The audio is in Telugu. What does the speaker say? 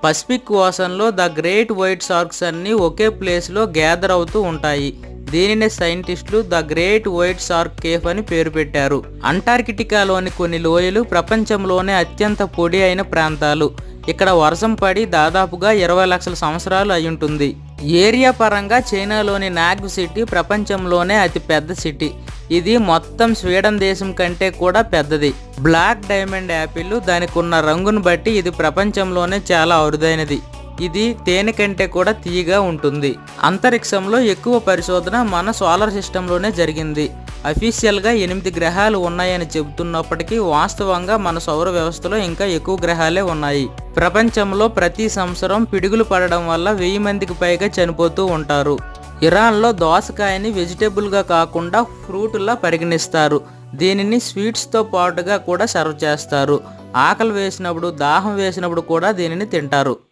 పసిఫిక్ ఓషన్లో ద గ్రేట్ వైట్ షార్క్స్ అన్నీ ఒకే ప్లేస్లో గ్యాదర్ అవుతూ ఉంటాయి. దీనిని సైంటిస్టులు the great white shark cafe అని పేరు పెట్టారు. అంటార్కిటికాలోని కొన్ని లోయలు ప్రపంచంలోనే అత్యంత పొడి అయిన ప్రాంతాలు. ఇక్కడ వర్షం పడి దాదాపుగా 20 లక్షల సంవత్సరాలు అయ్యుంటుంది. ఏరియా పరంగా చైనాలోని నాగ్ సిటీ ప్రపంచంలోనే అతి పెద్ద సిటీ. ఇది మొత్తం స్వీడన్ దేశం కంటే కూడా పెద్దది. బ్లాక్ డైమండ్ యాపిల్ దానికి ఉన్న రంగును బట్టి ఇది ప్రపంచంలోనే చాలా అరుదైనది. ఇది తేనె కంటే కూడా తీయగా ఉంటుంది. అంతరిక్షంలో ఎక్కువ పరిశోధన మన సోలార్ సిస్టంలోనే జరిగింది. అఫీషియల్గా 8 గ్రహాలు ఉన్నాయని చెబుతున్నప్పటికీ వాస్తవంగా మన సౌర వ్యవస్థలో ఇంకా ఎక్కువ గ్రహాలే ఉన్నాయి. ప్రపంచంలో ప్రతి సంవత్సరం పిడుగులు పడడం వల్ల 1000 మందికి పైగా చనిపోతూ ఉంటారు. ఇరాన్లో దోసకాయని వెజిటేబుల్గా కాకుండా ఫ్రూట్లా పరిగణిస్తారు. దీనిని స్వీట్స్తో పాటుగా కూడా సర్వ్ చేస్తారు. ఆకలి వేసినప్పుడు, దాహం వేసినప్పుడు కూడా దీనిని తింటారు.